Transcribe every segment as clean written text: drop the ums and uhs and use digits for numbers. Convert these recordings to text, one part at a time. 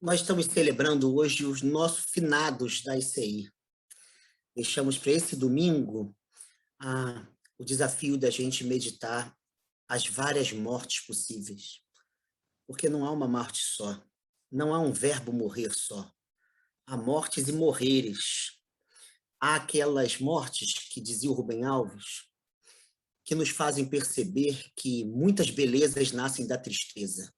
Nós estamos celebrando hoje os nossos finados da ICI. Deixamos para esse domingo o desafio da gente meditar as várias mortes possíveis, porque não há uma morte só, não há um verbo morrer só. Há mortes e morreres. Há aquelas mortes que dizia o Rubem Alves, que nos fazem perceber que muitas belezas nascem da tristeza.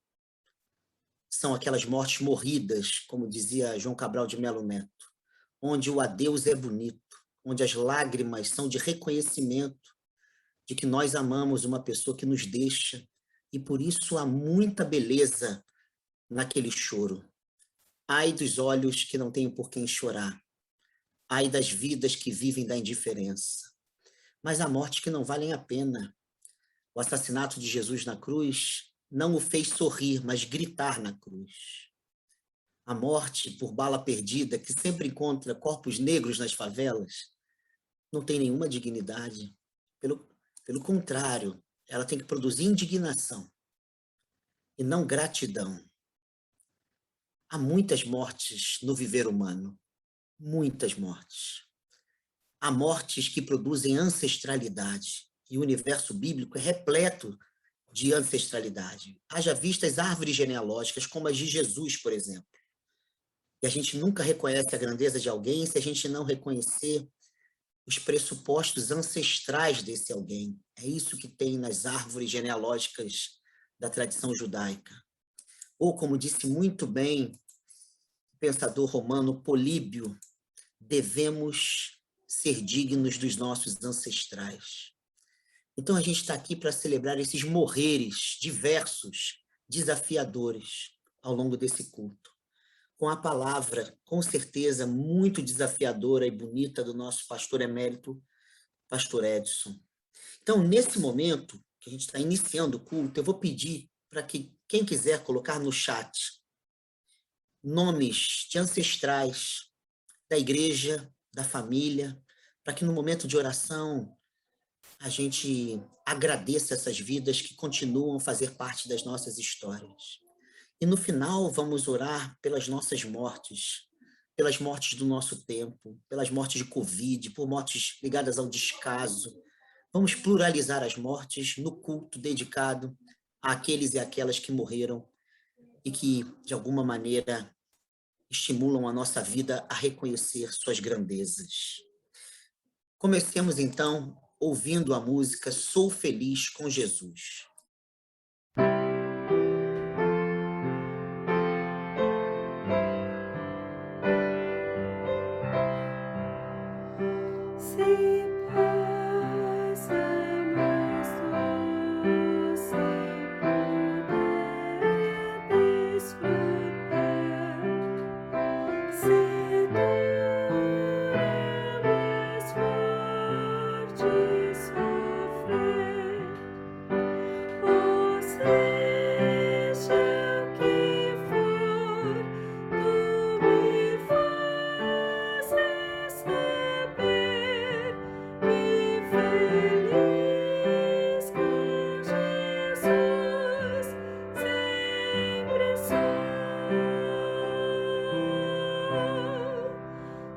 São aquelas mortes morridas, como dizia João Cabral de Melo Neto, onde o adeus é bonito, onde as lágrimas são de reconhecimento de que nós amamos uma pessoa que nos deixa, e por isso há muita beleza naquele choro. Ai dos olhos que não têm por quem chorar, ai das vidas que vivem da indiferença. Mas há mortes que não valem a pena. O assassinato de Jesus na cruz não o fez sorrir, mas gritar na cruz. A morte por bala perdida, que sempre encontra corpos negros nas favelas, não tem nenhuma dignidade. Pelo contrário, ela tem que produzir indignação e não gratidão. Há muitas mortes no viver humano, muitas mortes. Há mortes que produzem ancestralidade, e o universo bíblico é repleto de ancestralidade. Haja vista as árvores genealógicas, como as de Jesus, por exemplo. E a gente nunca reconhece a grandeza de alguém se a gente não reconhecer os pressupostos ancestrais desse alguém. É isso que tem nas árvores genealógicas da tradição judaica. Ou, como disse muito bem o pensador romano Políbio, devemos ser dignos dos nossos ancestrais. Então, a gente está aqui para celebrar esses morreres diversos, desafiadores, ao longo desse culto. Com a palavra, com certeza, muito desafiadora e bonita do nosso pastor emérito, pastor Edson. Então, nesse momento que a gente está iniciando o culto, eu vou pedir para que quem quiser colocar no chat nomes de ancestrais da igreja, da família, para que no momento de oração a gente agradeça essas vidas que continuam a fazer parte das nossas histórias. E no final vamos orar pelas nossas mortes, pelas mortes do nosso tempo, pelas mortes de Covid, por mortes ligadas ao descaso. Vamos pluralizar as mortes no culto dedicado àqueles e àquelas que morreram e que, de alguma maneira, estimulam a nossa vida a reconhecer suas grandezas. Comecemos, então, ouvindo a música Sou Feliz com Jesus.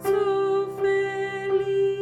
Sou feliz.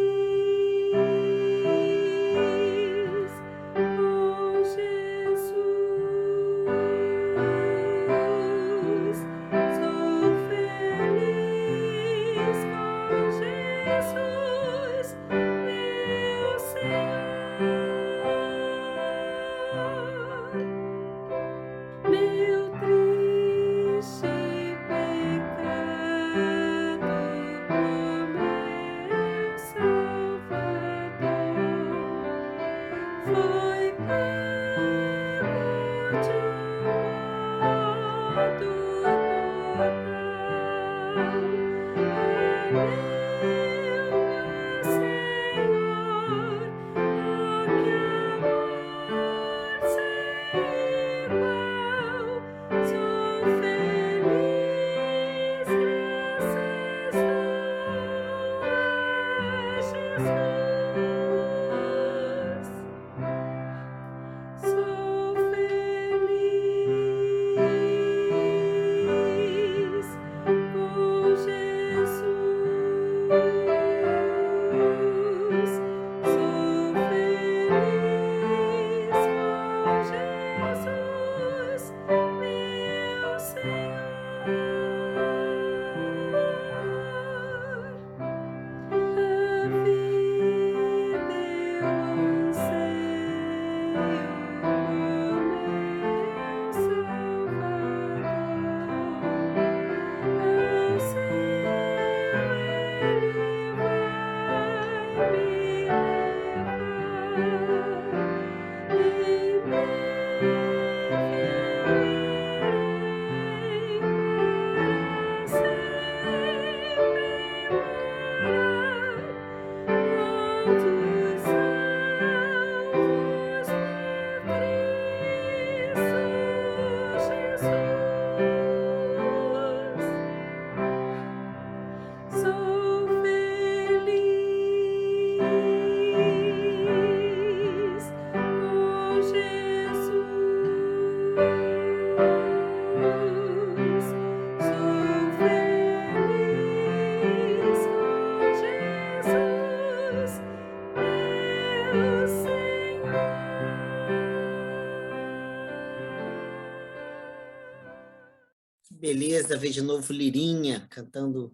Beleza, ver de novo Lirinha cantando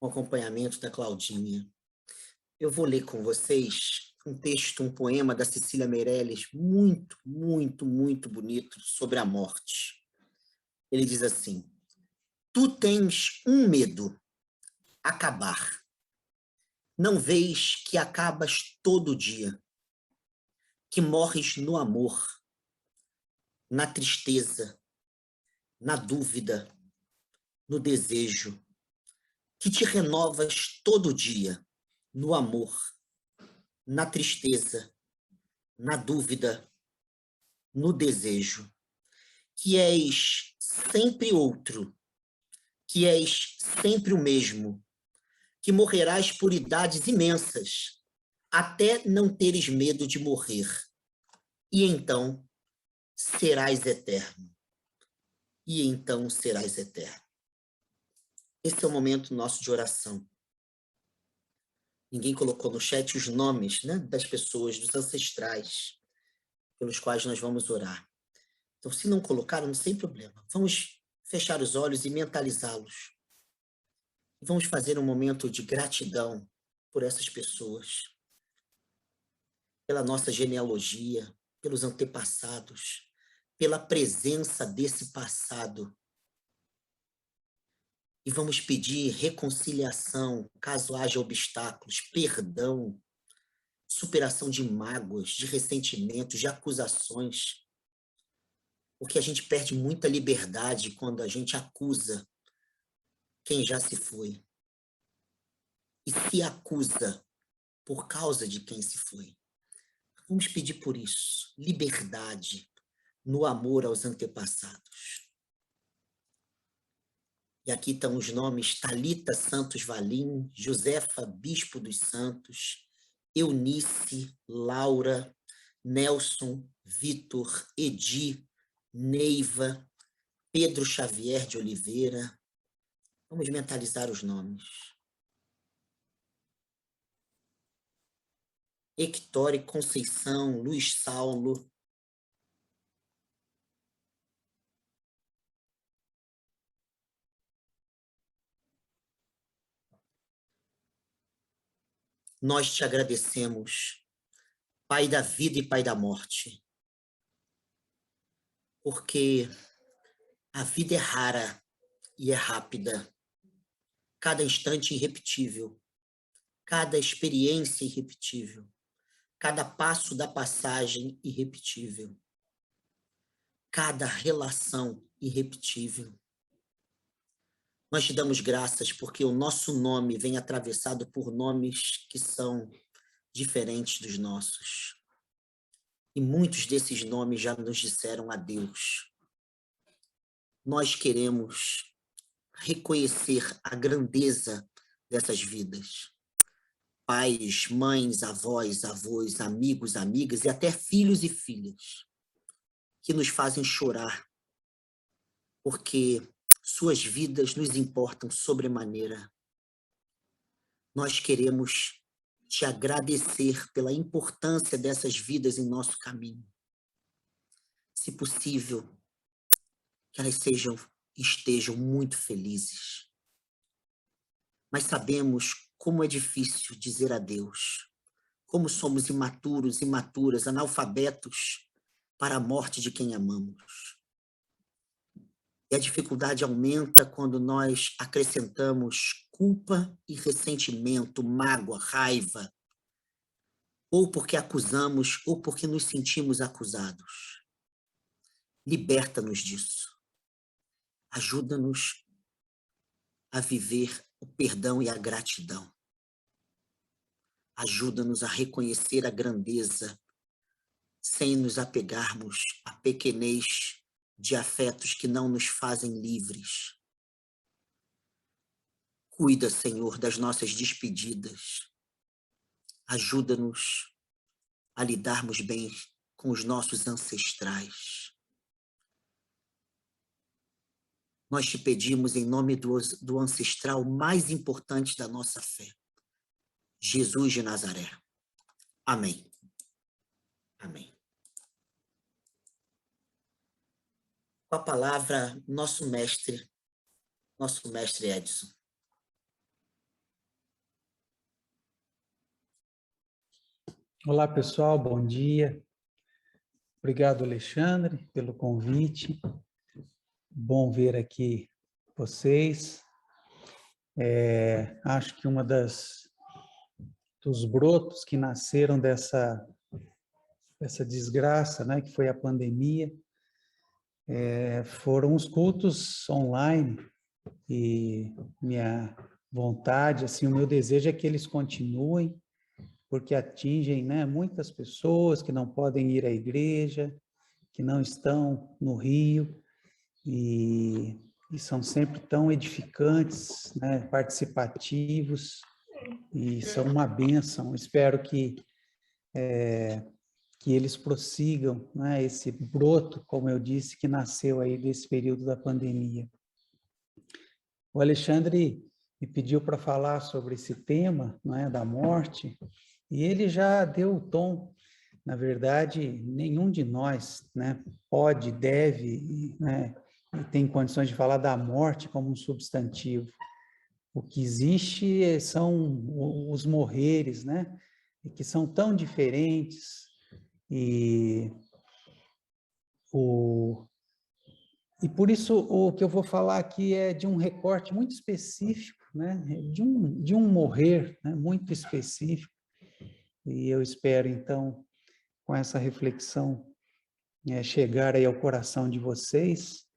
com acompanhamento da Claudinha. Eu vou ler com vocês um texto, um poema da Cecília Meirelles, muito, muito, muito bonito, sobre a morte. Ele diz assim: tu tens um medo, acabar. Não vês que acabas todo dia, que morres no amor, na tristeza, na dúvida, no desejo, que te renovas todo dia, no amor, na tristeza, na dúvida, no desejo, que és sempre outro, que és sempre o mesmo, que morrerás por idades imensas, até não teres medo de morrer, e então serás eterno. E então serás eterno. Esse é o momento nosso de oração. Ninguém colocou no chat os nomes, né, das pessoas, dos ancestrais, pelos quais nós vamos orar. Então, se não colocaram, sem problema. Vamos fechar os olhos e mentalizá-los. Vamos fazer um momento de gratidão por essas pessoas, pela nossa genealogia, pelos antepassados, pela presença desse passado. E vamos pedir reconciliação, caso haja obstáculos, perdão, superação de mágoas, de ressentimentos, de acusações. Porque a gente perde muita liberdade quando a gente acusa quem já se foi. E se acusa por causa de quem se foi. Vamos pedir por isso, liberdade no amor aos antepassados. E aqui estão os nomes: Thalita Santos Valim, Josefa Bispo dos Santos, Eunice, Laura, Nelson, Vitor, Edi, Neiva, Pedro Xavier de Oliveira. Vamos mentalizar os nomes. Hectore Conceição, Luiz Saulo. Nós te agradecemos, Pai da vida e Pai da morte, porque a vida é rara e é rápida, cada instante irrepetível, cada experiência irrepetível, cada passo da passagem irrepetível, cada relação irrepetível. Nós te damos graças porque o nosso nome vem atravessado por nomes que são diferentes dos nossos. E muitos desses nomes já nos disseram adeus. Nós queremos reconhecer a grandeza dessas vidas. Pais, mães, avós, avós, amigos, amigas e até filhos e filhas que nos fazem chorar, porque suas vidas nos importam sobremaneira. Nós queremos te agradecer pela importância dessas vidas em nosso caminho. Se possível, que elas estejam muito felizes. Mas sabemos como é difícil dizer adeus, como somos imaturos, imaturas, analfabetos para a morte de quem amamos. E a dificuldade aumenta quando nós acrescentamos culpa e ressentimento, mágoa, raiva, ou porque acusamos, ou porque nos sentimos acusados. Liberta-nos disso. Ajuda-nos a viver o perdão e a gratidão. Ajuda-nos a reconhecer a grandeza sem nos apegarmos à pequenez de afetos que não nos fazem livres. Cuida, Senhor, das nossas despedidas. Ajuda-nos a lidarmos bem com os nossos ancestrais. Nós te pedimos em nome do ancestral mais importante da nossa fé, Jesus de Nazaré. Amém. Amém. Com a palavra, nosso mestre Edson. Olá, pessoal, bom dia. Obrigado, Alexandre, pelo convite. Bom ver aqui vocês. Acho que uma dos brotos que nasceram dessa desgraça, né, que foi a pandemia, foram os cultos online, e minha vontade, assim, o meu desejo é que eles continuem, porque atingem, né, muitas pessoas que não podem ir à igreja, que não estão no Rio, e são sempre tão edificantes, né, participativos, e são uma bênção. Espero que eles prossigam, né, esse broto, como eu disse, que nasceu aí desse período da pandemia. O Alexandre me pediu para falar sobre esse tema, né, da morte, e ele já deu o tom. Na verdade, nenhum de nós, né, pode, deve, né, e tem condições de falar da morte como um substantivo. O que existe são os morreres, né, que são tão diferentes, e por isso o que eu vou falar aqui é de um recorte muito específico, né, de um morrer, né, muito específico, e eu espero, então, com essa reflexão, chegar aí ao coração de vocês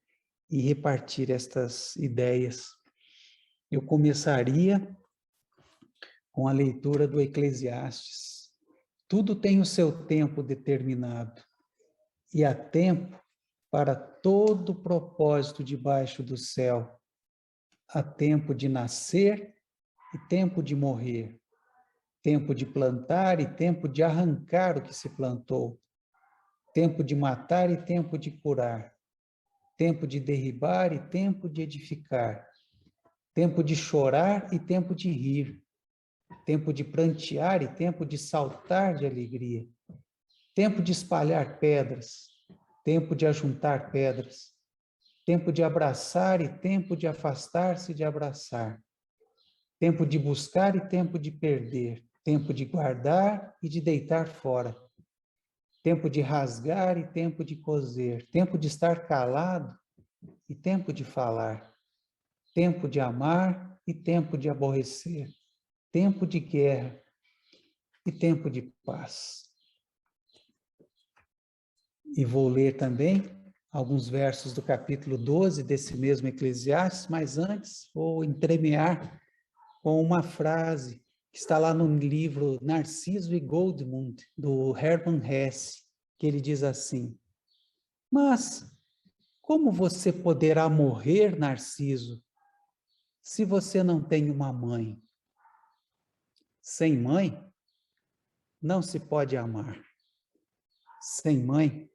e repartir estas ideias. Eu começaria com a leitura do Eclesiastes. Tudo tem o seu tempo determinado, e há tempo para todo propósito debaixo do céu. Há tempo de nascer e tempo de morrer, tempo de plantar e tempo de arrancar o que se plantou, tempo de matar e tempo de curar, tempo de derribar e tempo de edificar, tempo de chorar e tempo de rir, tempo de prantear e tempo de saltar de alegria, tempo de espalhar pedras, tempo de ajuntar pedras, tempo de abraçar e tempo de afastar-se de abraçar, tempo de buscar e tempo de perder, tempo de guardar e de deitar fora, tempo de rasgar e tempo de coser, tempo de estar calado e tempo de falar, tempo de amar e tempo de aborrecer, tempo de guerra e tempo de paz. E vou ler também alguns versos do capítulo 12 desse mesmo Eclesiastes, mas antes vou entremear com uma frase que está lá no livro Narciso e Goldmund, do Hermann Hesse, que ele diz assim: mas como você poderá morrer, Narciso, se você não tem uma mãe? Sem mãe, não se pode amar. Sem mãe,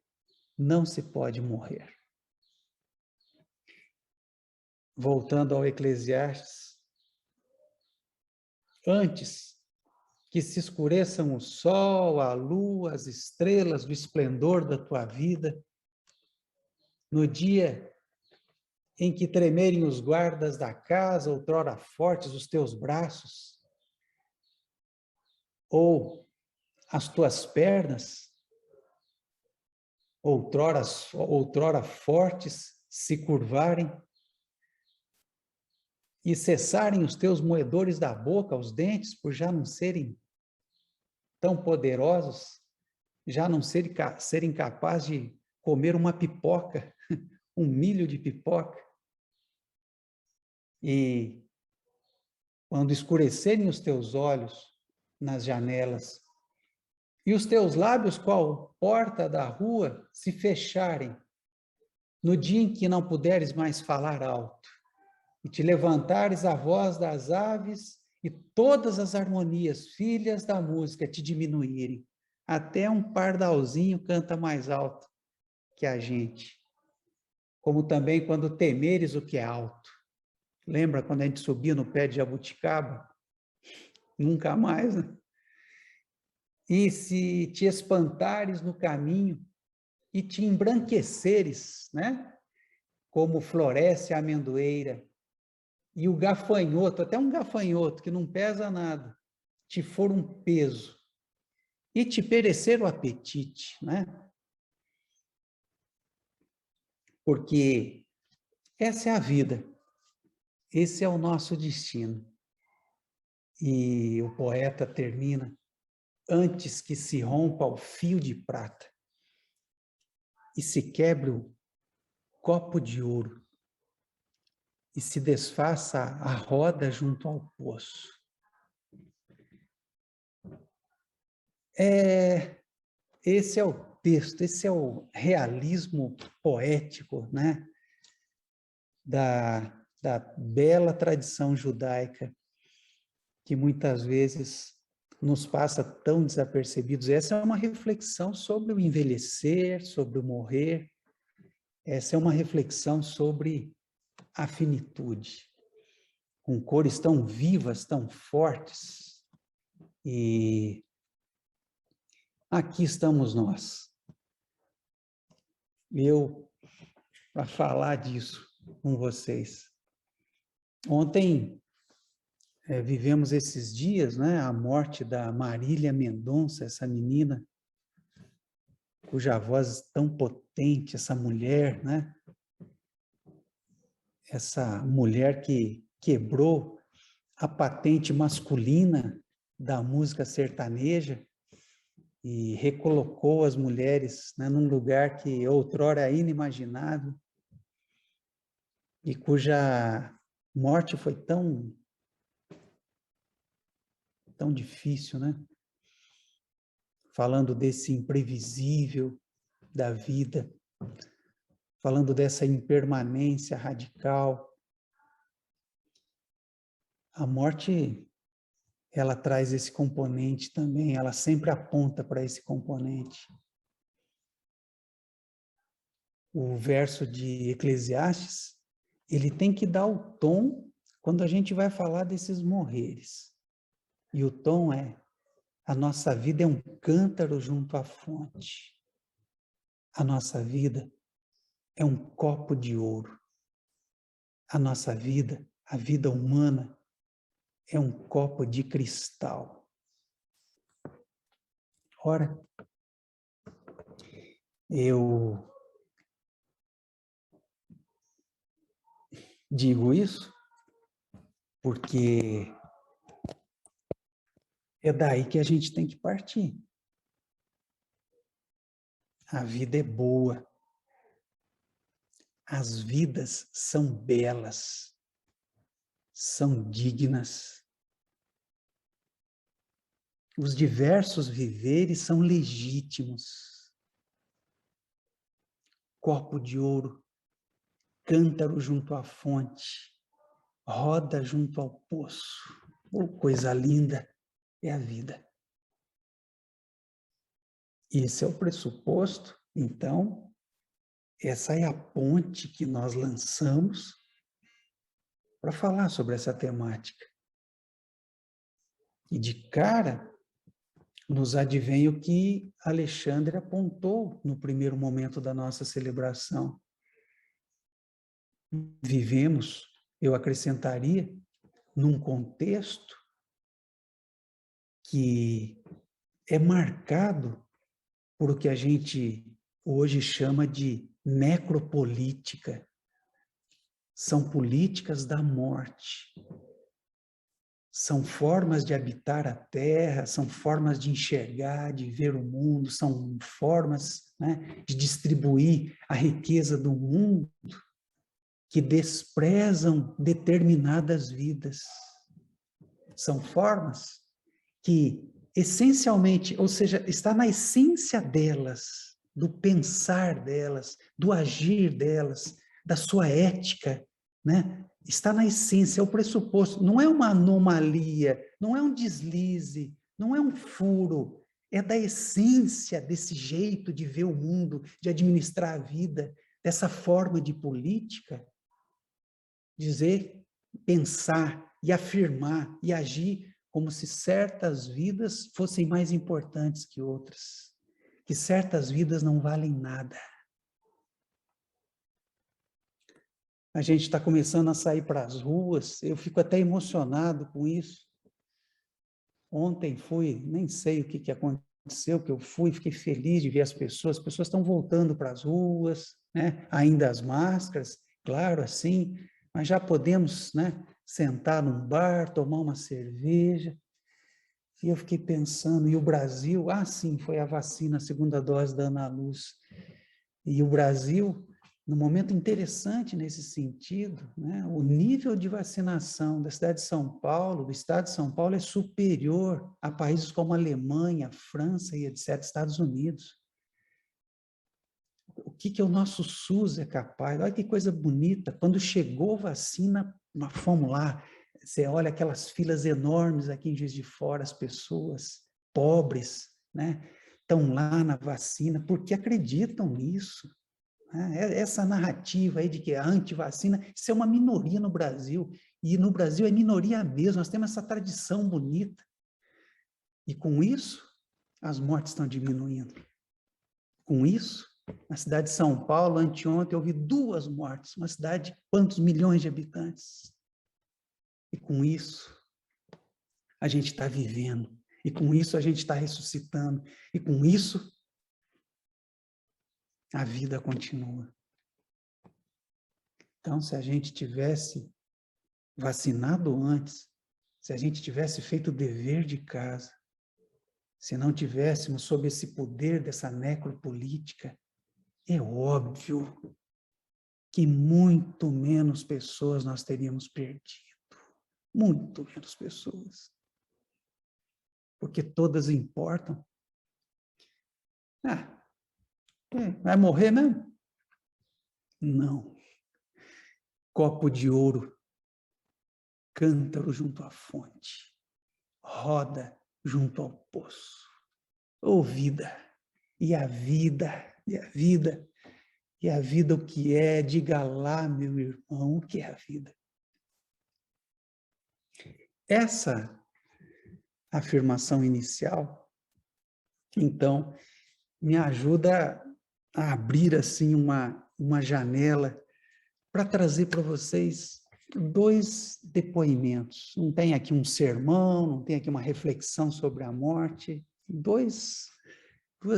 não se pode morrer. Voltando ao Eclesiastes, antes que se escureçam o sol, a lua, as estrelas do esplendor da tua vida, no dia em que tremerem os guardas da casa, outrora fortes os teus braços, ou as tuas pernas, outrora fortes, se curvarem, e cessarem os teus moedores da boca, os dentes, por já não serem tão poderosos, já não serem capazes de comer uma pipoca, um milho de pipoca. E quando escurecerem os teus olhos nas janelas, e os teus lábios, qual porta da rua, se fecharem, no dia em que não puderes mais falar alto, e te levantares a voz das aves, e todas as harmonias, filhas da música, te diminuírem, até um pardalzinho canta mais alto que a gente. Como também quando temeres o que é alto. Lembra quando a gente subia no pé de jabuticaba? Nunca mais, né? E se te espantares no caminho e te embranqueceres, né? Como floresce a amendoeira, e o gafanhoto, até um gafanhoto que não pesa nada, te for um peso, e te perecer o apetite, né? Porque essa é a vida, esse é o nosso destino. E o poeta termina: antes que se rompa o fio de prata e se quebre o copo de ouro e se desfaça a roda junto ao poço. Esse é o texto, esse é o realismo poético, né? Da bela tradição judaica, que muitas vezes nos passa tão desapercebidos. Essa é uma reflexão sobre o envelhecer, sobre o morrer. Essa é uma reflexão sobre a finitude, com cores tão vivas, tão fortes. E aqui estamos nós. Eu, para falar disso com vocês. Ontem, vivemos esses dias, né, a morte da Marília Mendonça, essa menina, cuja voz tão potente, essa mulher, né? Essa mulher que quebrou a patente masculina da música sertaneja e recolocou as mulheres, né, num lugar que outrora era inimaginável e cuja morte foi tão difícil, né? Falando desse imprevisível da vida, falando dessa impermanência radical. A morte, ela traz esse componente também, ela sempre aponta para esse componente. O verso de Eclesiastes, ele tem que dar o tom quando a gente vai falar desses morreres. E o tom é: a nossa vida é um cântaro junto à fonte. A nossa vida é um copo de ouro. A nossa vida, a vida humana, é um copo de cristal. Ora, eu digo isso porque é daí que a gente tem que partir. A vida é boa. As vidas são belas, são dignas. Os diversos viveres são legítimos. Copo de ouro, cântaro junto à fonte, roda junto ao poço. Oh, coisa linda é a vida. Esse é o pressuposto, então, essa é a ponte que nós lançamos para falar sobre essa temática. E de cara, nos advém o que Alexandre apontou no primeiro momento da nossa celebração. vivemos, eu acrescentaria, num contexto que é marcado por o que a gente hoje chama de necropolítica. São políticas da morte. São formas de habitar a Terra, são formas de enxergar, de ver o mundo, são formas, né, de distribuir a riqueza do mundo que desprezam determinadas vidas. São formas que, essencialmente, ou seja, está na essência delas, do pensar delas, do agir delas, da sua ética, né? Está na essência, é o pressuposto, não é uma anomalia, não é um deslize, não é um furo, é da essência desse jeito de ver o mundo, de administrar a vida, dessa forma de política, dizer, pensar e afirmar e agir como se certas vidas fossem mais importantes que outras, que certas vidas não valem nada. A gente está começando a sair para as ruas, eu fico até emocionado com isso. Ontem fui, nem sei o que aconteceu, que eu fui, fiquei feliz de ver as pessoas estão voltando para as ruas, né? Ainda as máscaras, claro, assim, mas já podemos, né, sentar num bar, tomar uma cerveja. E eu fiquei pensando, e o Brasil, sim, foi a vacina, a segunda dose da Ana Luz. E o Brasil, num momento interessante nesse sentido, né, o nível de vacinação da cidade de São Paulo, do estado de São Paulo, é superior a países como a Alemanha, a França e etc., Estados Unidos. O que o nosso SUS é capaz? Olha que coisa bonita. Quando chegou a vacina, nós fomos lá, você olha aquelas filas enormes aqui em Juiz de Fora, as pessoas pobres, né, estão lá na vacina, porque acreditam nisso. Essa narrativa aí de que a antivacina, isso é uma minoria no Brasil, e no Brasil é minoria mesmo, nós temos essa tradição bonita. E com isso, as mortes estão diminuindo. Com isso, na cidade de São Paulo, anteontem, eu vi 2 mortes, uma cidade de quantos milhões de habitantes. E com isso, a gente está vivendo. E com isso, a gente está ressuscitando. E com isso, a vida continua. Então, se a gente tivesse vacinado antes, se a gente tivesse feito o dever de casa, se não tivéssemos sob esse poder dessa necropolítica, é óbvio que muito menos pessoas nós teríamos perdido. Muito menos pessoas. Porque todas importam. Vai morrer mesmo? Não. Copo de ouro, cântaro junto à fonte, roda junto ao poço. Ô vida, e a vida, e a vida, e a vida o que é? Diga lá, meu irmão, o que é a vida? Essa afirmação inicial, então, me ajuda a abrir assim uma janela para trazer para vocês 2 depoimentos. Não tem aqui um sermão, não tem aqui uma reflexão sobre a morte, 2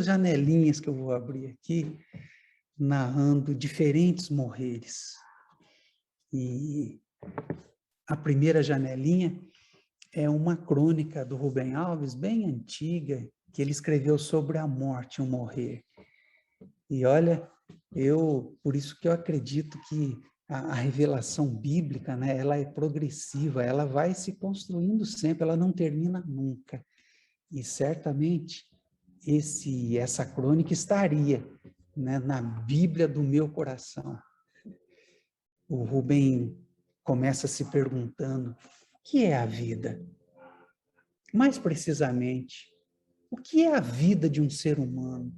janelinhas que eu vou abrir aqui, narrando diferentes morreres. E a primeira janelinha é uma crônica do Rubem Alves, bem antiga, que ele escreveu sobre a morte, o morrer. E olha, por isso que eu acredito que a revelação bíblica, né, ela é progressiva, ela vai se construindo sempre, ela não termina nunca. E certamente essa crônica estaria, né, na Bíblia do meu coração. O Rubem começa se perguntando: o que é a vida? Mais precisamente, o que é a vida de um ser humano?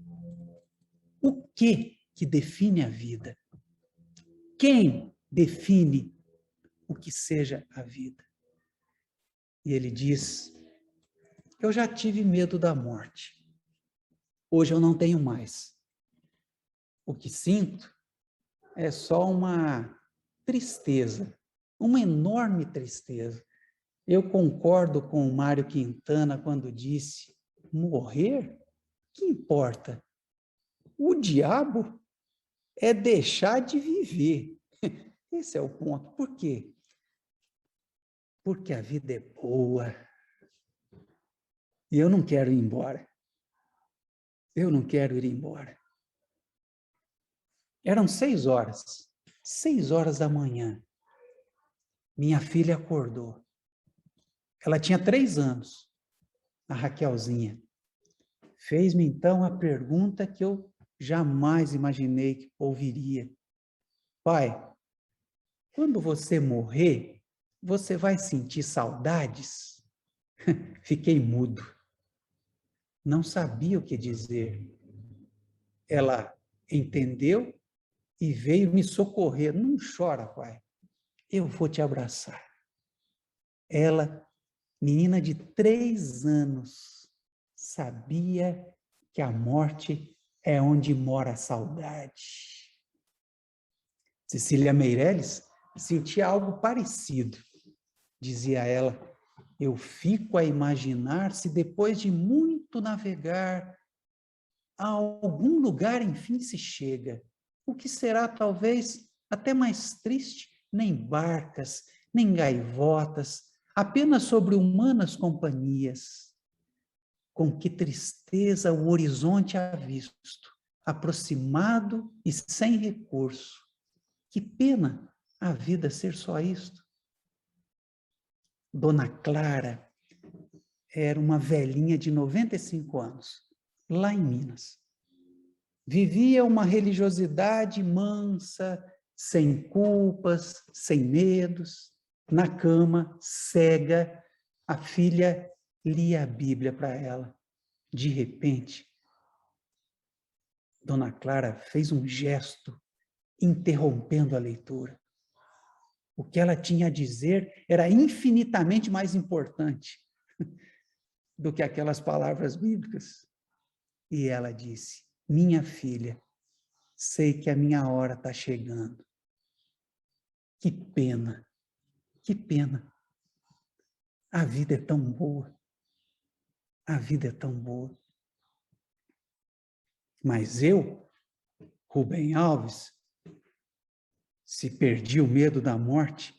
O que define a vida? Quem define o que seja a vida? E ele diz: eu já tive medo da morte. Hoje eu não tenho mais. O que sinto é só uma tristeza, uma enorme tristeza. Eu concordo com o Mário Quintana quando disse, morrer? Que importa? O diabo é deixar de viver. Esse é o ponto. Por quê? Porque a vida é boa. E eu não quero ir embora. Eu não quero ir embora. Eram 6 horas. 6 horas da manhã. Minha filha acordou. Ela tinha 3 anos, a Raquelzinha. Fez-me, então, a pergunta que eu jamais imaginei que ouviria. Pai, quando você morrer, você vai sentir saudades? Fiquei mudo. Não sabia o que dizer. Ela entendeu e veio me socorrer. Não chora, pai. Eu vou te abraçar. Ela, menina de 3 anos, sabia que a morte é onde mora a saudade. Cecília Meirelles sentia algo parecido. Dizia ela, eu fico a imaginar se depois de muito navegar, a algum lugar enfim se chega, o que será talvez até mais triste, nem barcas, nem gaivotas, apenas sobre-humanas companhias. Com que tristeza o horizonte avisto, aproximado e sem recurso. Que pena a vida ser só isto. Dona Clara era uma velhinha de 95 anos, lá em Minas. Vivia uma religiosidade mansa, sem culpas, sem medos. Na cama, cega, a filha lia a Bíblia para ela. De repente, Dona Clara fez um gesto, interrompendo a leitura. O que ela tinha a dizer era infinitamente mais importante do que aquelas palavras bíblicas. E ela disse, minha filha, sei que a minha hora está chegando. Que pena, que pena. A vida é tão boa. A vida é tão boa. Mas eu, Rubem Alves, se perdi o medo da morte,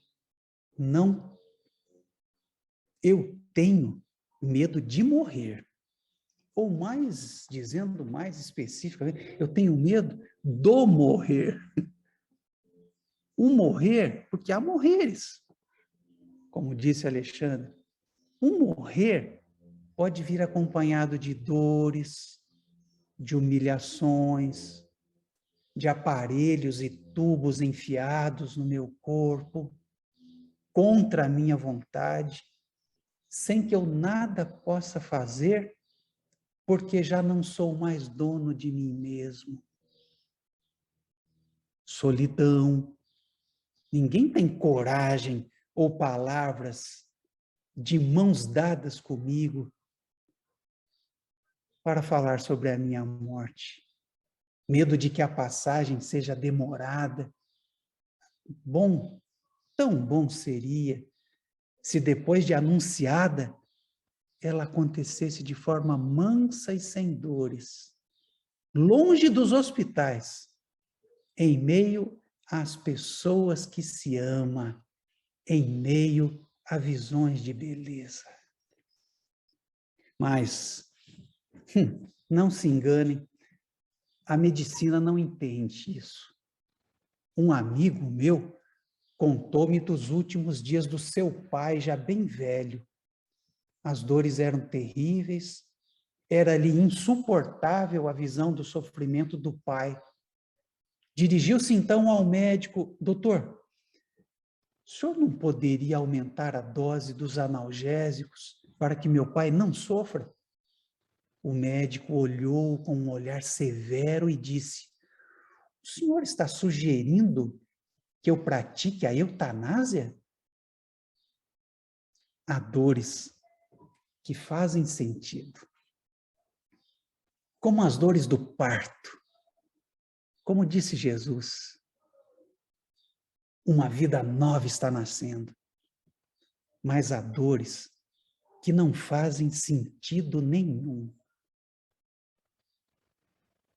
não. Eu tenho medo de morrer. Ou mais, dizendo mais especificamente, eu tenho medo do morrer. O morrer, porque há morreres, como disse Alexandre. O morrer pode vir acompanhado de dores, de humilhações, de aparelhos e tubos enfiados no meu corpo, contra a minha vontade, sem que eu nada possa fazer, porque já não sou mais dono de mim mesmo. Solidão. Ninguém tem coragem ou palavras de mãos dadas comigo para falar sobre a minha morte. Medo de que a passagem seja demorada. Bom, tão bom seria se depois de anunciada, ela acontecesse de forma mansa e sem dores, longe dos hospitais, em meio às pessoas que se ama, em meio a visões de beleza. Mas, não se enganem, a medicina não entende isso. Um amigo meu contou-me dos últimos dias do seu pai, já bem velho. As dores eram terríveis, era-lhe insuportável a visão do sofrimento do pai. Dirigiu-se então ao médico, doutor, o senhor não poderia aumentar a dose dos analgésicos para que meu pai não sofra? O médico olhou com um olhar severo e disse, o senhor está sugerindo que eu pratique a eutanásia? Há dores que fazem sentido, como as dores do parto. Como disse Jesus, uma vida nova está nascendo. Mas há dores que não fazem sentido nenhum.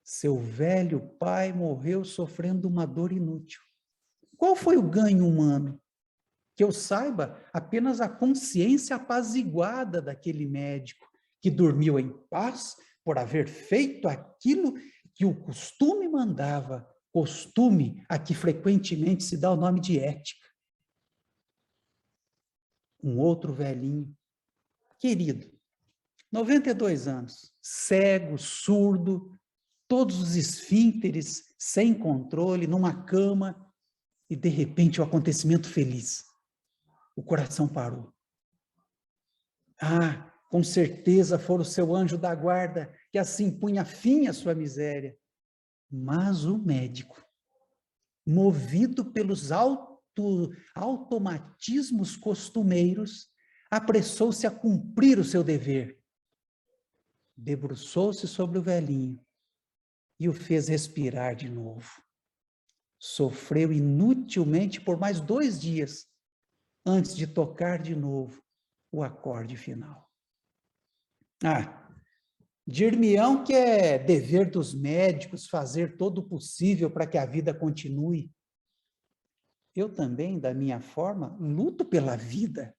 Seu velho pai morreu sofrendo uma dor inútil. Qual foi o ganho humano? Que eu saiba, apenas a consciência apaziguada daquele médico que dormiu em paz por haver feito aquilo que o costume mandava, costume a que frequentemente se dá o nome de ética. Um outro velhinho, querido, 92 anos, cego, surdo, todos os esfínteres sem controle, numa cama, e de repente o acontecimento feliz. O coração parou. Ah, com certeza fora o seu anjo da guarda, que assim punha fim à sua miséria. Mas o médico, movido pelos automatismos costumeiros, apressou-se a cumprir o seu dever. Debruçou-se sobre o velhinho e o fez respirar de novo. Sofreu inutilmente por mais 2 dias, antes de tocar de novo o acorde final. Dir-me-ão que é dever dos médicos fazer todo o possível para que a vida continue. Eu também, da minha forma, luto pela vida.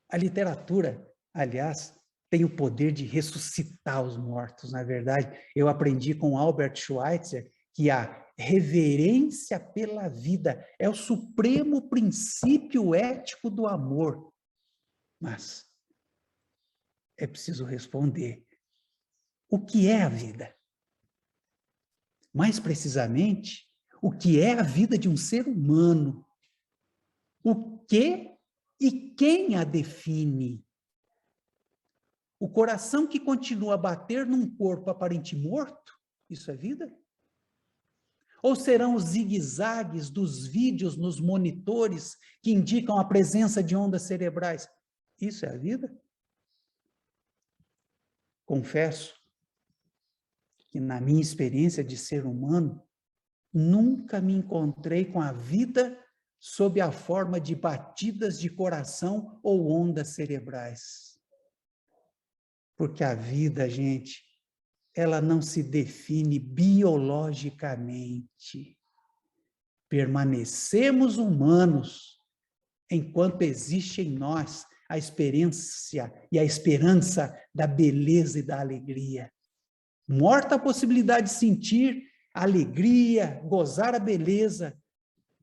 A literatura, aliás, tem o poder de ressuscitar os mortos, na verdade. Eu aprendi com Albert Schweitzer que a reverência pela vida é o supremo princípio ético do amor. Mas é preciso responder: o que é a vida? Mais precisamente, o que é a vida de um ser humano? O que e quem a define? O coração que continua a bater num corpo aparente morto, isso é vida? Ou serão os zigue-zagues dos vídeos nos monitores que indicam a presença de ondas cerebrais? Isso é a vida? Confesso que na minha experiência de ser humano, nunca me encontrei com a vida sob a forma de batidas de coração ou ondas cerebrais. Porque a vida, gente, ela não se define biologicamente. Permanecemos humanos enquanto existe em nós a experiência e a esperança da beleza e da alegria. Morta a possibilidade de sentir a alegria, gozar a beleza,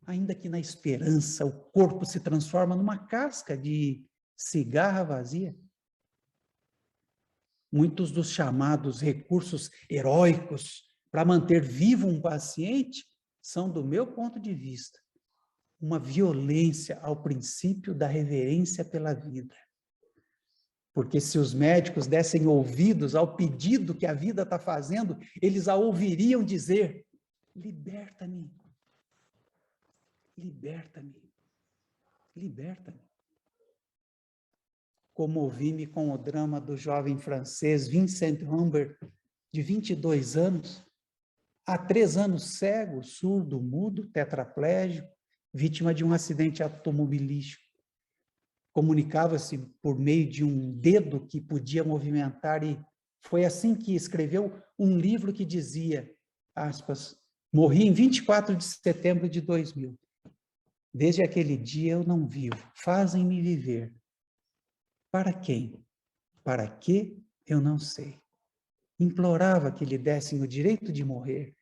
ainda que na esperança o corpo se transforma numa casca de cigarra vazia. Muitos dos chamados recursos heróicos para manter vivo um paciente são, do meu ponto de vista, uma violência ao princípio da reverência pela vida. Porque se os médicos dessem ouvidos ao pedido que a vida está fazendo, eles a ouviriam dizer: liberta-me, liberta-me, liberta-me. Comovi-me com o drama do jovem francês Vincent Humbert, de 22 anos, há 3 anos cego, surdo, mudo, tetraplégico, vítima de um acidente automobilístico. Comunicava-se por meio de um dedo que podia movimentar e foi assim que escreveu um livro que dizia, aspas, morri em 24 de setembro de 2000. Desde aquele dia eu não vivo, fazem-me viver. Para quem? Para quê? Eu não sei. Implorava que lhe dessem o direito de morrer.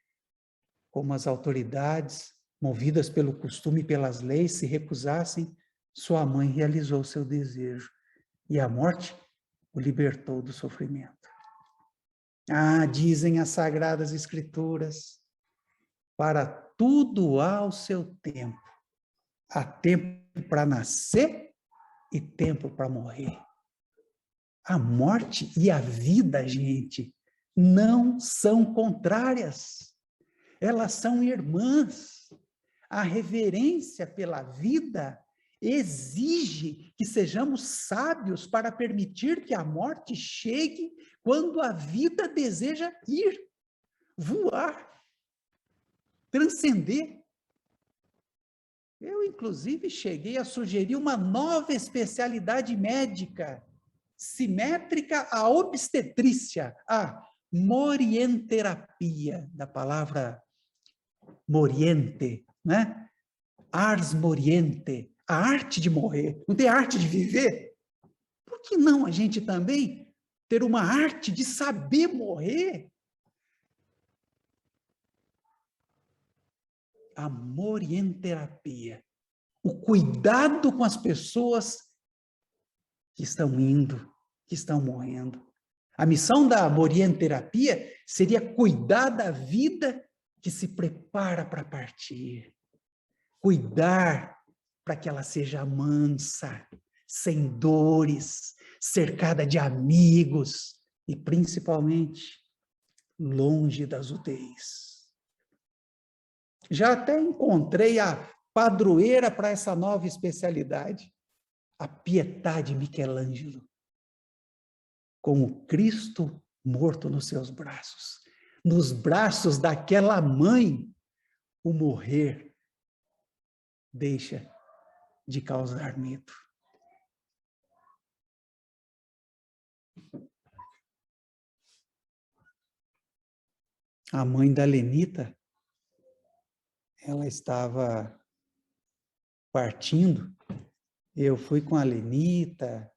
Como as autoridades, movidas pelo costume e pelas leis, se recusassem, sua mãe realizou seu desejo e a morte o libertou do sofrimento. Dizem as Sagradas Escrituras, para tudo há o seu tempo. Há tempo para nascer e tempo para morrer. A morte e a vida, gente, não são contrárias. Elas são irmãs. A reverência pela vida exige que sejamos sábios para permitir que a morte chegue quando a vida deseja ir, voar, transcender. Eu, inclusive, cheguei a sugerir uma nova especialidade médica, simétrica à obstetrícia, a morienterapia, da palavra moriente, né? Ars moriente, a arte de morrer. Não tem arte de viver? Por que não a gente também ter uma arte de saber morrer? A morienterapia, o cuidado com as pessoas que estão indo, que estão morrendo. A missão da morienterapia seria cuidar da vida que se prepara para partir. Cuidar para que ela seja mansa, sem dores, cercada de amigos e, principalmente, longe das UTIs. Já até encontrei a padroeira para essa nova especialidade, a Pietà de Michelangelo, com o Cristo morto nos seus braços. Nos braços daquela mãe, o morrer deixa de causar medo. A mãe da Lenita, ela estava partindo, eu fui com a Lenita,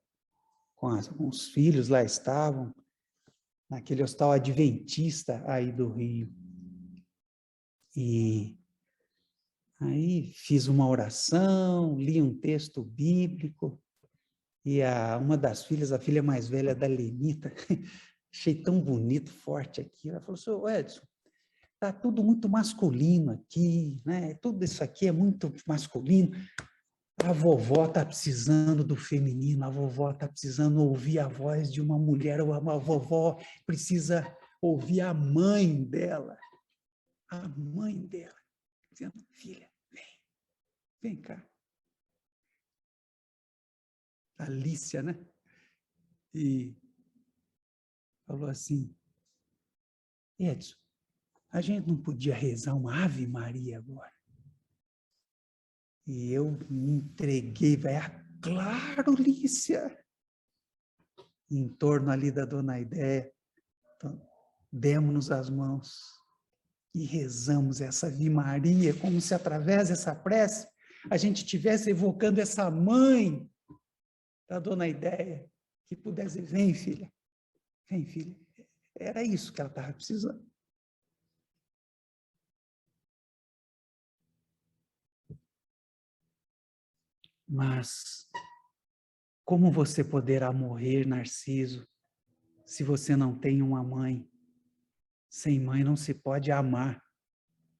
com os filhos lá estavam, naquele hospital adventista aí do Rio. E aí fiz uma oração, li um texto bíblico, e uma das filhas, a filha mais velha da Lenita, achei tão bonito, forte aqui, ela falou, senhor Edson, está tudo muito masculino aqui, né? Tudo isso aqui é muito masculino. A vovó está precisando do feminino, a vovó está precisando ouvir a voz de uma mulher, ou a vovó precisa ouvir a mãe dela, dizendo, filha, vem cá. Alicia, né? E falou assim, Edson, a gente não podia rezar uma Ave Maria agora? E eu me entreguei, claro, Lícia. Em torno ali da Dona Aidéia, então, demos-nos as mãos e rezamos essa Ave Maria, como se através dessa prece a gente estivesse evocando essa mãe da Dona Aidéia, que pudesse dizer, vem filha, vem filha. Era isso que ela estava precisando. Mas como você poderá morrer, Narciso, se você não tem uma mãe? Sem mãe não se pode amar.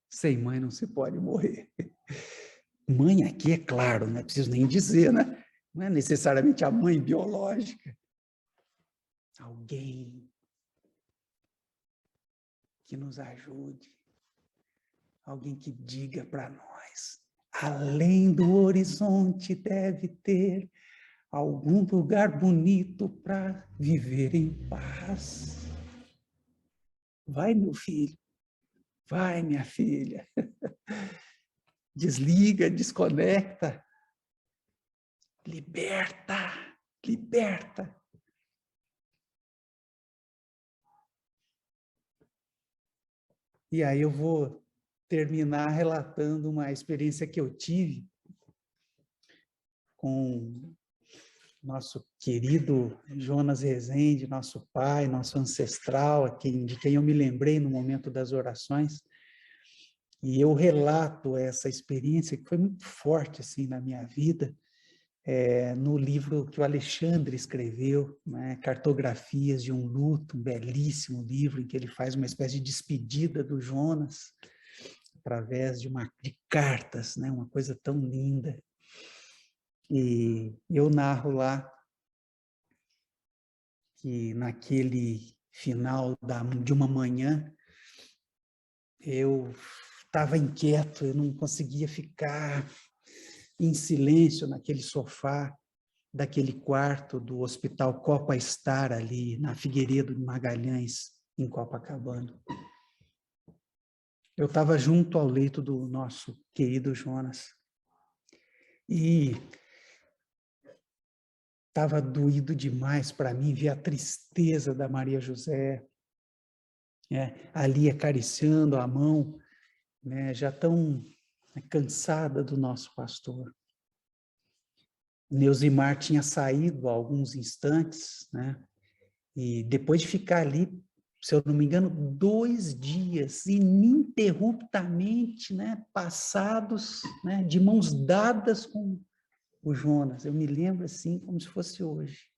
Sem mãe não se pode morrer. Mãe aqui, é claro, não é preciso nem dizer, né? Não é necessariamente a mãe biológica. Alguém que nos ajude. Alguém que diga para nós, além do horizonte deve ter algum lugar bonito para viver em paz. Vai, meu filho. Vai, minha filha. Desliga, desconecta. Liberta, liberta. E aí eu vou terminar relatando uma experiência que eu tive com nosso querido Jonas Rezende, nosso pai, nosso ancestral, de quem eu me lembrei no momento das orações. E eu relato essa experiência que foi muito forte assim na minha vida, no livro que o Alexandre escreveu, né, Cartografias de um Luto, um belíssimo livro em que ele faz uma espécie de despedida do Jonas através de cartas, né, uma coisa tão linda. E eu narro lá que naquele final de uma manhã eu estava inquieto, eu não conseguia ficar em silêncio naquele sofá daquele quarto do Hospital Copa Star ali na Figueiredo de Magalhães, em Copacabana. Eu estava junto ao leito do nosso querido Jonas. E estava doído demais para mim ver a tristeza da Maria José, ali acariciando a mão, né, já tão cansada do nosso pastor. Neusimar tinha saído há alguns instantes, né, e depois de ficar ali, se eu não me engano, 2 dias ininterruptamente, né, passados, né, de mãos dadas com o Jonas. Eu me lembro assim como se fosse hoje.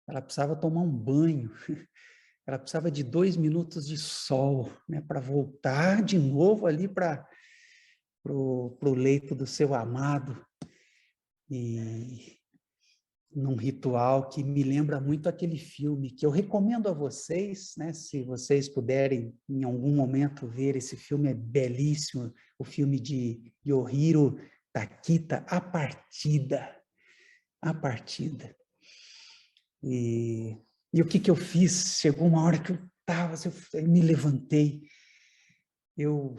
Ela precisava tomar um banho, ela precisava de 2 minutos de sol, né, para voltar de novo ali para o leito do seu amado, e num ritual que me lembra muito aquele filme, que eu recomendo a vocês, né, se vocês puderem em algum momento ver esse filme, é belíssimo, o filme de Yohiro Takita, A Partida. A Partida. E o que eu fiz? Chegou uma hora que eu estava, eu me levantei, eu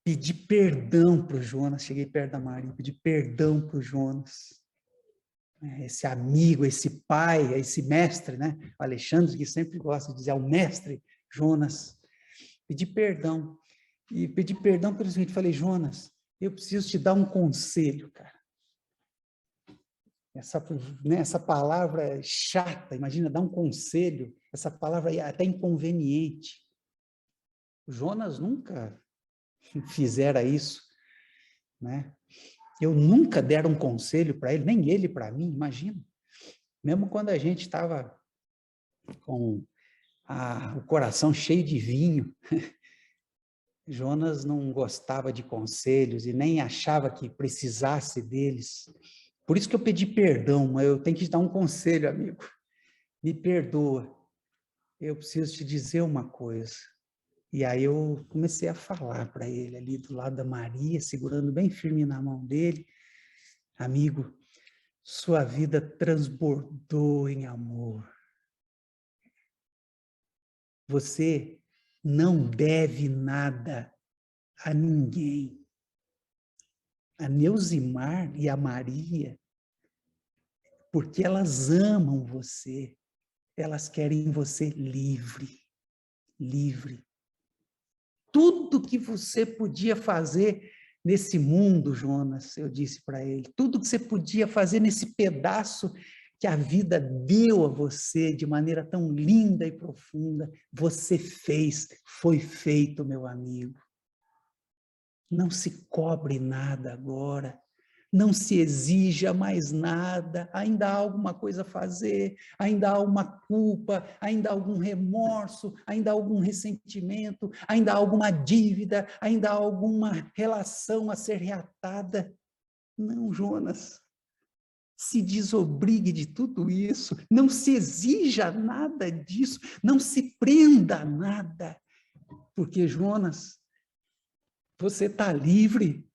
pedi perdão para o Jonas, cheguei perto da Maria, pedi perdão para o Jonas, esse amigo, esse pai, esse mestre, né? O Alexandre, que sempre gosta de dizer, é o mestre Jonas. Pedi perdão. E pedi perdão pelo seguinte, falei, Jonas, eu preciso te dar um conselho, cara. Essa palavra é chata, imagina, dar um conselho, essa palavra é até inconveniente. O Jonas nunca fizera isso, né? Eu nunca dera um conselho para ele, nem ele para mim, imagina. Mesmo quando a gente estava com o coração cheio de vinho, Jonas não gostava de conselhos e nem achava que precisasse deles. Por isso que eu pedi perdão, mas eu tenho que te dar um conselho, amigo. Me perdoa. Eu preciso te dizer uma coisa. E aí eu comecei a falar para ele ali do lado da Maria, segurando bem firme na mão dele. Amigo, sua vida transbordou em amor. Você não deve nada a ninguém. A Neusimar e a Maria, porque elas amam você, elas querem você livre, livre. Tudo que você podia fazer nesse mundo, Jonas, eu disse para ele, tudo que você podia fazer nesse pedaço que a vida deu a você de maneira tão linda e profunda, você fez, foi feito, meu amigo. Não se cobre nada agora, não se exija mais nada, ainda há alguma coisa a fazer, ainda há uma culpa, ainda há algum remorso, ainda há algum ressentimento, ainda há alguma dívida, ainda há alguma relação a ser reatada. Não, Jonas, se desobrigue de tudo isso, não se exija nada disso, não se prenda a nada, porque, Jonas, você está livre.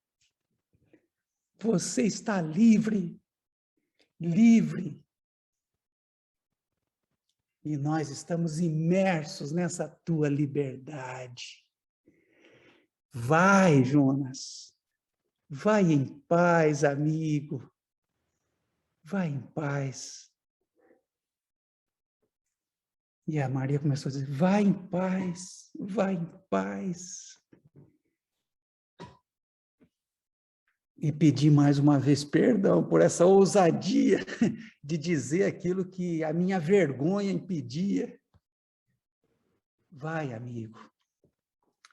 Você está livre, livre. E nós estamos imersos nessa tua liberdade. Vai, Jonas. Vai em paz, amigo. Vai em paz. E a Maria começou a dizer, vai em paz, vai em paz. E pedi mais uma vez perdão por essa ousadia de dizer aquilo que a minha vergonha impedia. Vai, amigo.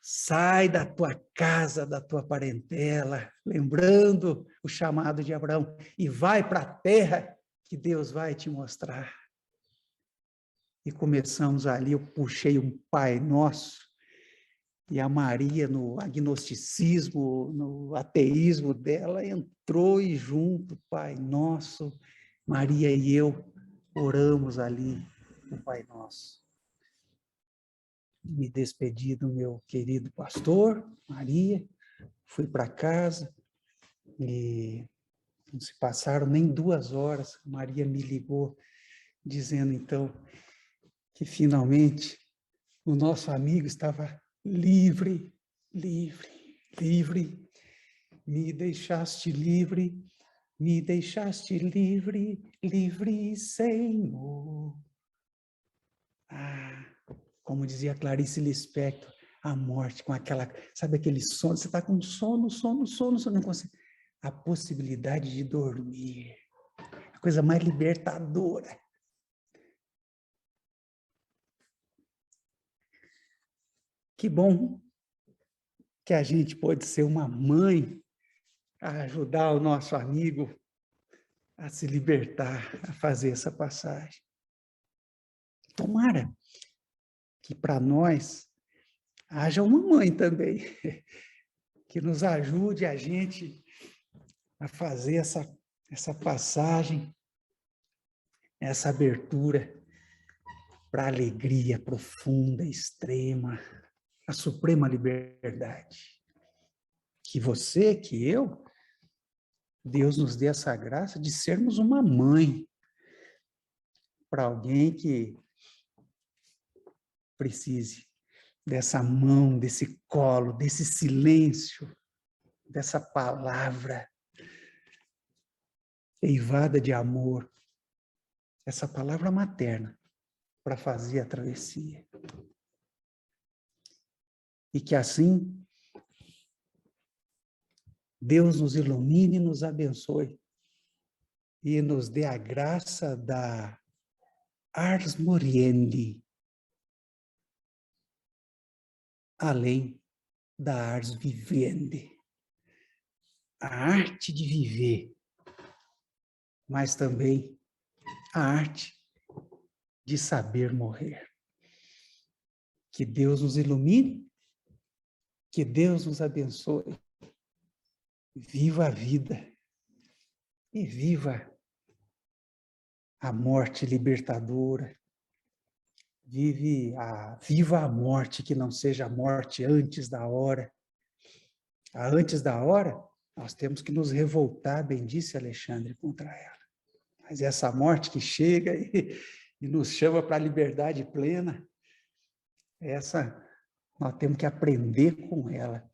Sai da tua casa, da tua parentela, lembrando o chamado de Abraão, e vai para a terra que Deus vai te mostrar. E começamos ali, eu puxei um Pai Nosso, e a Maria, no agnosticismo, no ateísmo dela, entrou e junto, Pai Nosso, Maria e eu oramos ali o Pai Nosso. Me despedi do meu querido pastor, Maria, fui para casa e não se passaram nem 2 horas, Maria me ligou, dizendo então que finalmente o nosso amigo estava livre, livre, livre, me deixaste livre, livre, Senhor. Ah, como dizia Clarice Lispector, a morte com aquela, sabe aquele sono, você está com sono, você não consegue. A possibilidade de dormir, a coisa mais libertadora. Que bom que a gente pode ser uma mãe a ajudar o nosso amigo a se libertar, a fazer essa passagem. Tomara que para nós haja uma mãe também, que nos ajude a gente a fazer essa passagem, essa abertura para a alegria profunda, extrema, a suprema liberdade. Que você, que eu, Deus nos dê essa graça de sermos uma mãe para alguém que precise dessa mão, desse colo, desse silêncio, dessa palavra eivada de amor, essa palavra materna para fazer a travessia. E que assim Deus nos ilumine e nos abençoe e nos dê a graça da ars moriendi, além da ars vivendi, a arte de viver, mas também a arte de saber morrer. Que Deus nos ilumine, que Deus nos abençoe. Viva a vida e viva a morte libertadora. Viva a morte que não seja a morte antes da hora. A antes da hora, nós temos que nos revoltar, bem disse Alexandre, contra ela. Mas essa morte que chega e nos chama para a liberdade plena, essa nós temos que aprender com ela,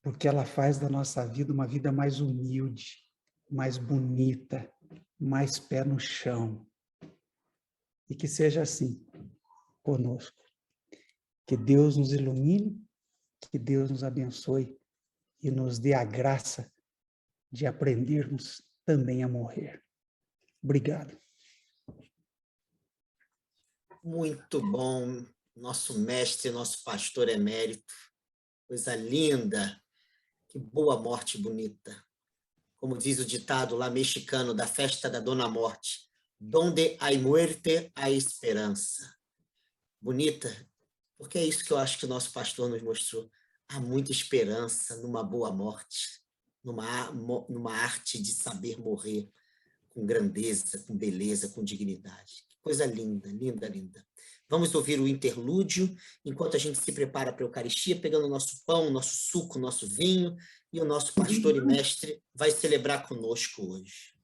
porque ela faz da nossa vida uma vida mais humilde, mais bonita, mais pé no chão. E que seja assim conosco. Que Deus nos ilumine, que Deus nos abençoe e nos dê a graça de aprendermos também a morrer. Obrigado. Muito bom, nosso mestre, nosso pastor emérito. Coisa linda, que boa morte bonita. Como diz o ditado lá mexicano da festa da Dona Morte, donde hay muerte, hay esperança. Bonita, porque é isso que eu acho que o nosso pastor nos mostrou. Há muita esperança numa boa morte, numa arte de saber morrer com grandeza, com beleza, com dignidade. Que coisa linda, linda, linda. Vamos ouvir o interlúdio, enquanto a gente se prepara para a Eucaristia, pegando o nosso pão, nosso suco, nosso vinho, e o nosso pastor e mestre vai celebrar conosco hoje.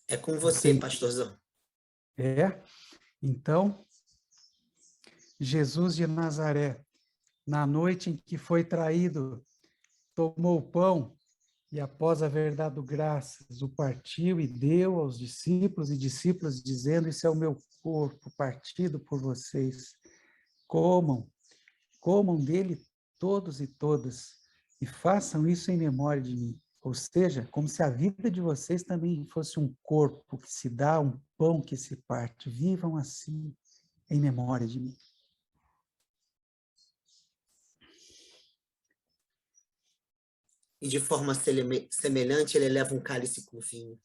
É com você, pastorzão. Então, Jesus de Nazaré, na noite em que foi traído, tomou o pão e, após haver dado graças, o partiu e deu aos discípulos, e discípulos dizendo: isso é o meu corpo partido por vocês. Comam, comam dele todos e todas, e façam isso em memória de mim. Ou seja, como se a vida de vocês também fosse um corpo que se dá, um pão que se parte. Vivam assim, em memória de mim. E de forma semelhante, ele leva um cálice com vinho.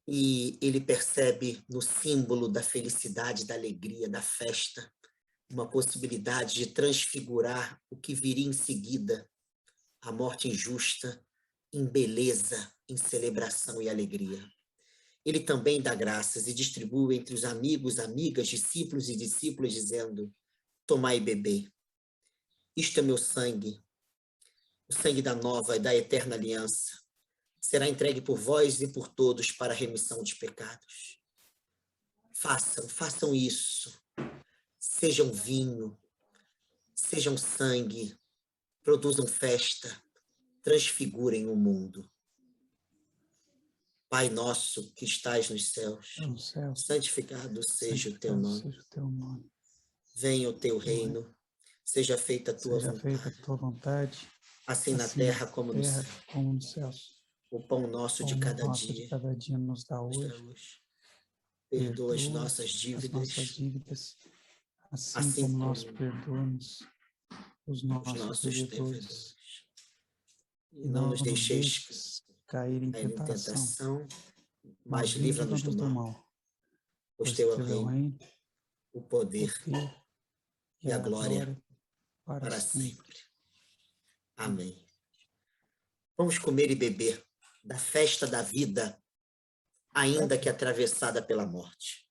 E ele percebe no símbolo da felicidade, da alegria, da festa, uma possibilidade de transfigurar o que viria em seguida, a morte injusta, em beleza, em celebração e alegria. Ele também dá graças e distribui entre os amigos, amigas, discípulos e discípulas, dizendo: tomai e bebei. Isto é meu sangue, o sangue da nova e da eterna aliança. Será entregue por vós e por todos para a remissão dos pecados. Façam isso. Sejam vinho, sejam sangue, produzam festa, transfigurem o mundo. Pai nosso que estais nos céus, santificado seja o teu nome. Venha o teu reino, seja feita a tua vontade, assim na terra como nos céus. O pão nosso de cada dia nos dá hoje. Perdoa as nossas dívidas, assim como nós perdoamos os nossos devedores. E não nos deixeis cair em tentação, mas livra-nos do mal. Pois teu é o reino, o poder e a glória para sempre. Amém. Vamos comer e beber da festa da vida, ainda que atravessada pela morte.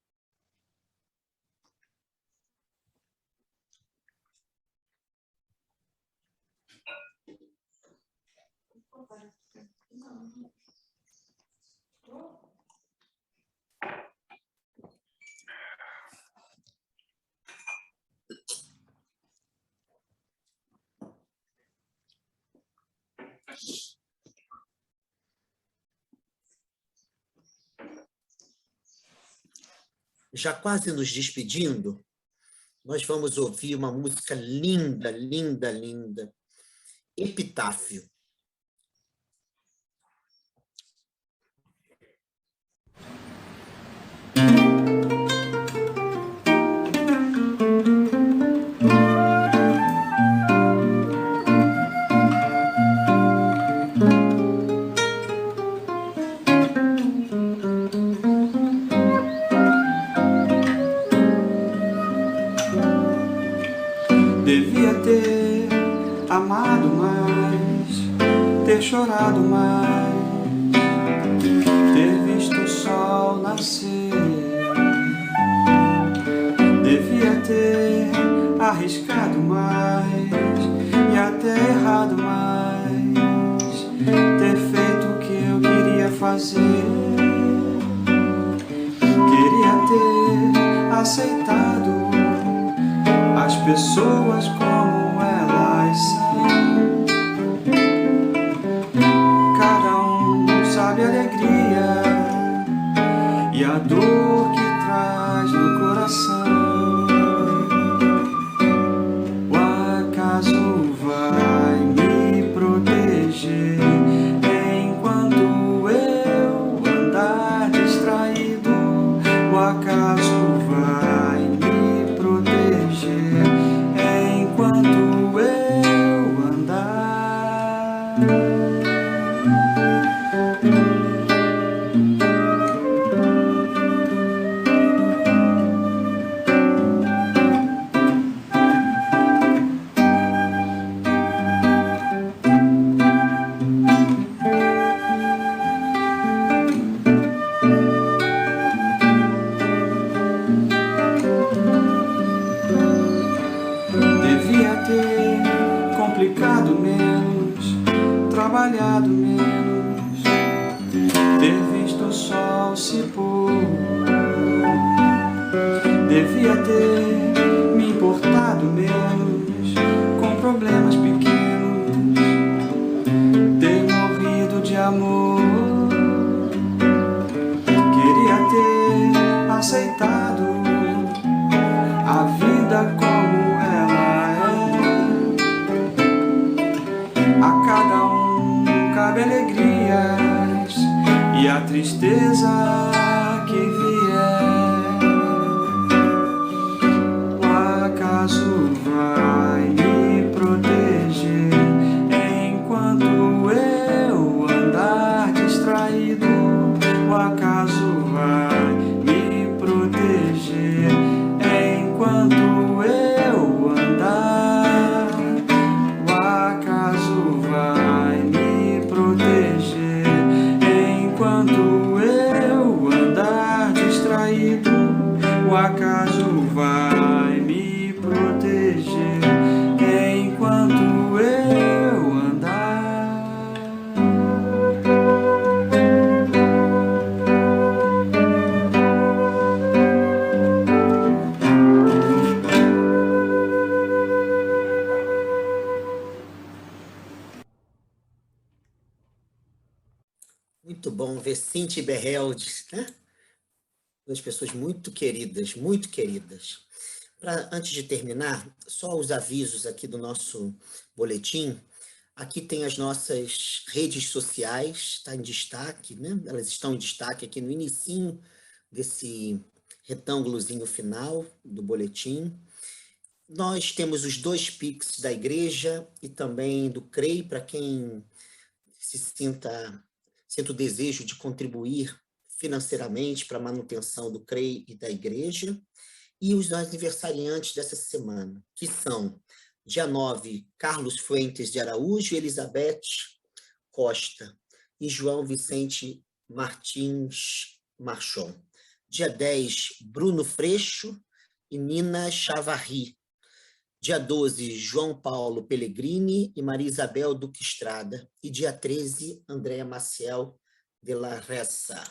Já quase nos despedindo, nós vamos ouvir uma música linda, linda, linda. Epitáfio. Devia ter amado mais, ter chorado mais, ter visto o sol nascer. Devia ter arriscado mais e até errado mais, ter feito o que eu queria fazer. Queria ter aceitado as pessoas como elas são. Cada um sabe a alegria e a dor que traz no coração. O acaso vai me proteger enquanto eu andar distraído. O acaso vai me proteger enquanto eu andar. ao se pôr. Devia ter me importado menos com problemas pequenos, ter morrido de amor. Queria ter aceitado a vida como ela é. A cada um cabe alegrias e a tristeza que vier. O acaso vai me proteger enquanto eu andar distraído. O acaso vai me proteger enquanto eu andar. O acaso vai me proteger enquanto eu andar distraído. O acaso vai me proteger enquanto eu andar. Muito bom ver Cinti e Berreldes, né? Duas pessoas muito queridas, muito queridas. Antes de terminar, só os avisos aqui do nosso boletim. Aqui tem as nossas redes sociais, está em destaque, né? Elas estão em destaque aqui no inicinho desse retângulozinho final do boletim. Nós temos os 2 Pix da igreja e também do CREI, para quem se sinta o desejo de contribuir financeiramente para a manutenção do CREI e da igreja. E os aniversariantes dessa semana, que são, dia 9, Carlos Fuentes de Araújo, Elizabeth Costa e João Vicente Martins Marchon. Dia 10, Bruno Freixo e Nina Chavarri. Dia 12, João Paulo Pellegrini e Maria Isabel Duque Estrada. E dia 13, Andréa Maciel de la Ressa.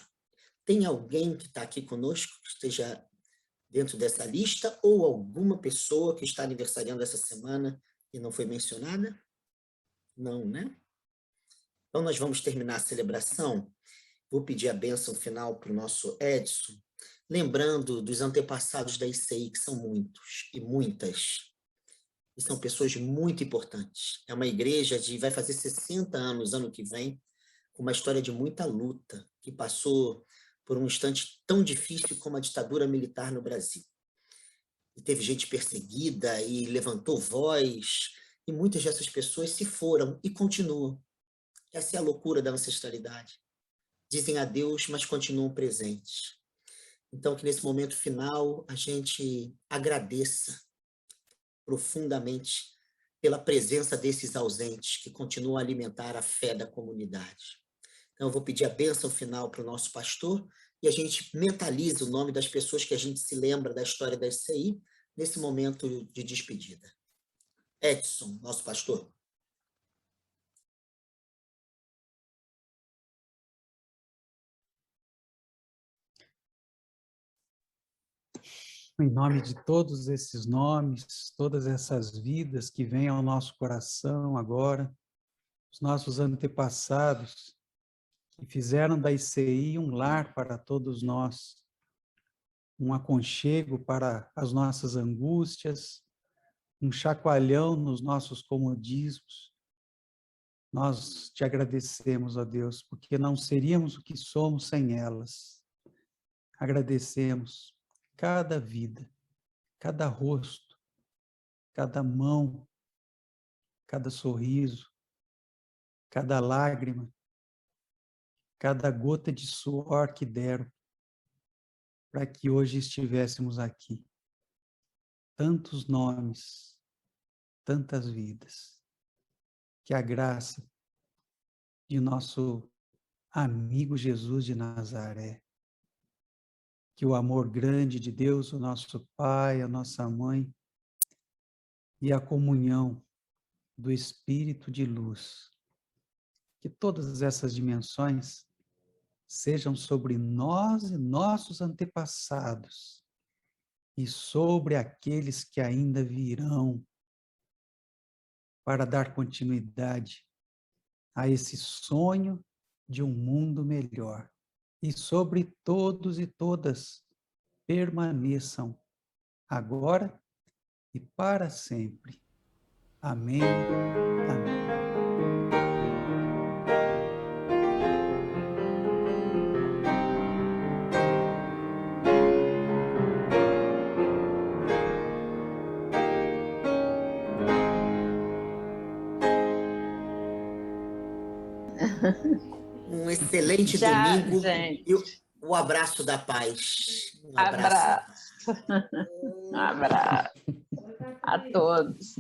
Tem alguém que está aqui conosco, que esteja dentro dessa lista, ou alguma pessoa que está aniversariando essa semana e não foi mencionada? Não, né? Então, nós vamos terminar a celebração. Vou pedir a bênção final para o nosso Edson, lembrando dos antepassados da ICI, que são muitos e muitas. E são pessoas muito importantes. É uma igreja vai fazer 60 anos ano que vem, com uma história de muita luta, que passou por um instante tão difícil como a ditadura militar no Brasil. E teve gente perseguida e levantou voz, e muitas dessas pessoas se foram e continuam. Essa é a loucura da ancestralidade. Dizem adeus, mas continuam presentes. Então, que nesse momento final a gente agradeça profundamente pela presença desses ausentes que continuam a alimentar a fé da comunidade. Então, eu vou pedir a bênção final para o nosso pastor e a gente mentaliza o nome das pessoas que a gente se lembra da história da ICI nesse momento de despedida. Edson, nosso pastor. Em nome de todos esses nomes, todas essas vidas que vêm ao nosso coração agora, os nossos antepassados, que fizeram da ICI um lar para todos nós, um aconchego para as nossas angústias, um chacoalhão nos nossos comodismos. Nós te agradecemos, ó Deus, porque não seríamos o que somos sem elas. Agradecemos cada vida, cada rosto, cada mão, cada sorriso, cada lágrima, cada gota de suor que deram para que hoje estivéssemos aqui. Tantos nomes, tantas vidas. Que a graça de nosso amigo Jesus de Nazaré, que o amor grande de Deus, o nosso Pai, a nossa Mãe, e a comunhão do Espírito de luz, que todas essas dimensões sejam sobre nós e nossos antepassados, e sobre aqueles que ainda virão, para dar continuidade a esse sonho de um mundo melhor. E sobre todos e todas permaneçam agora e para sempre. Amém. Amém. Um excelente Já, domingo. gente. E o abraço da paz. Um abraço. Abraço. Um abraço a todos.